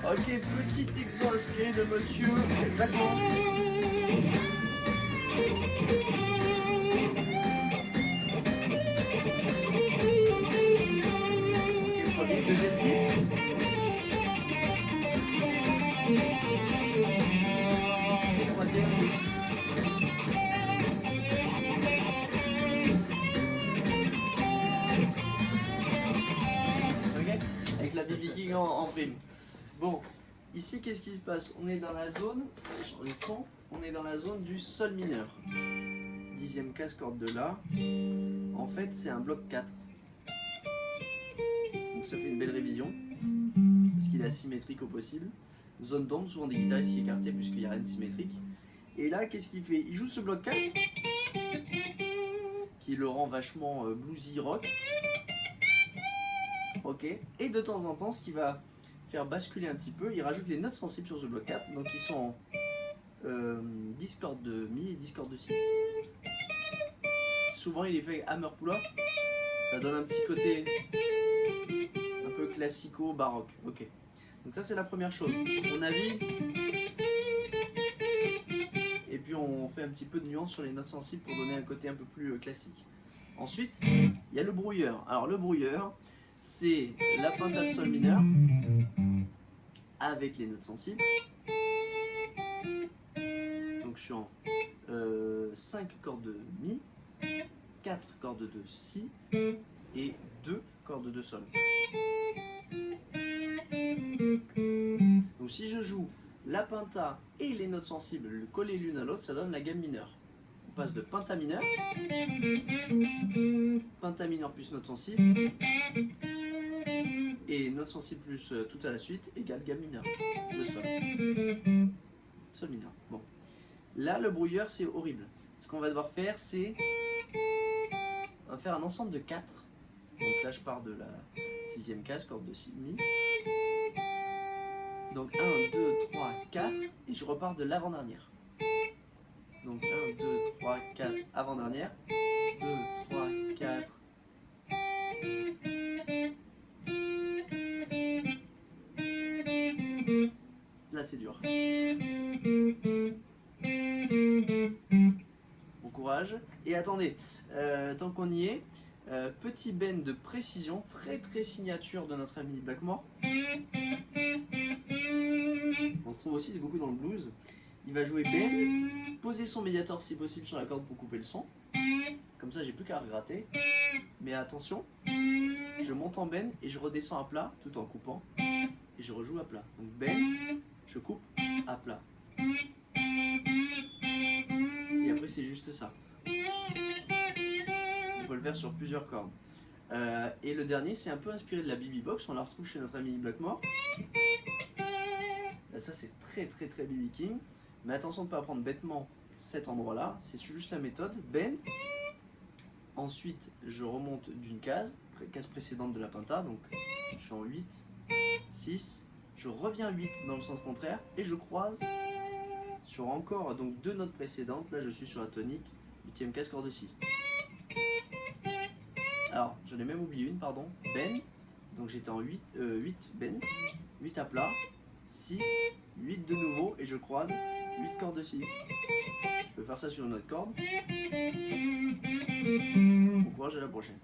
Ok, petit exo inspiré de monsieur Blackmore. Ok, premier, deuxième type. Et troisième. Ok, avec la BB King en prime. Bon, ici qu'est-ce qui se passe? On est dans la zone, je change de son, on est dans la zone du sol mineur. Dixième case, corde de La. En fait, c'est un bloc 4. Donc ça fait une belle révision, parce qu'il est asymétrique au possible. Zone d'ombre, souvent des guitaristes qui écartaient puisqu'il n'y a rien de symétrique. Et là, qu'est-ce qu'il fait? Il joue ce bloc 4, qui le rend vachement bluesy rock. Ok. Et de temps en temps, ce qui va faire basculer un petit peu, il rajoute les notes sensibles sur ce bloc 4, donc ils sont en 10 cordes de Mi et 10 cordes de Si. Souvent il est fait avec hammer puller, ça donne un petit côté un peu classico-baroque. Ok. Donc ça c'est la première chose. On navigue et puis on fait un petit peu de nuance sur les notes sensibles pour donner un côté un peu plus classique. Ensuite, il y a le brouilleur. Alors le brouilleur, c'est la pentade sol mineur avec les notes sensibles. Donc je suis en 5 cordes de Mi, 4 cordes de Si et 2 cordes de Sol. Donc si je joue la penta et les notes sensibles collées l'une à l'autre, ça donne la gamme mineure. On passe de penta mineur plus note sensible, et note sensible plus tout à la suite égale gamme mineure de Sol. Sol mineur. Bon. Là, le brouilleur, c'est horrible. Ce qu'on va devoir faire, c'est on va faire un ensemble de 4. Donc là, je pars de la sixième case, corde de Si, Mi. Donc 1, 2, 3, 4. Et je repars de l'avant-dernière. Donc 1, 2, 3, 4, avant-dernière. 2, 3, 4. Là, c'est dur. Bon courage. Et attendez, tant qu'on y est, petit bend de précision, très très signature de notre ami Blackmore. On retrouve aussi beaucoup dans le blues. Il va jouer bend, poser son médiator si possible sur la corde pour couper le son. Comme ça, j'ai plus qu'à regratter. Mais attention, je monte en bend et je redescends à plat tout en coupant. Et je rejoue à plat. Donc bend, je coupe à plat. Et après, c'est juste ça. On peut le faire sur plusieurs cordes. Et le dernier, c'est un peu inspiré de la BB Box. On la retrouve chez notre ami Blackmore. Là, ça, c'est très très très BB King. Mais attention de ne pas prendre bêtement cet endroit-là. C'est juste la méthode. Bend. Ensuite, je remonte d'une case précédente de la penta. Donc, je suis en 8, 6. Je reviens 8 dans le sens contraire. Et je croise sur encore donc 2 notes précédentes. Là, je suis sur la tonique. 8e case, corde de Si. Alors, j'en ai même oublié une, pardon. Bend. Donc, j'étais en 8 bend. 8 à plat. 6, 8 de nouveau. Et je croise 8 cordes de Si. Je peux faire ça sur une autre corde. Bon courage, à la prochaine.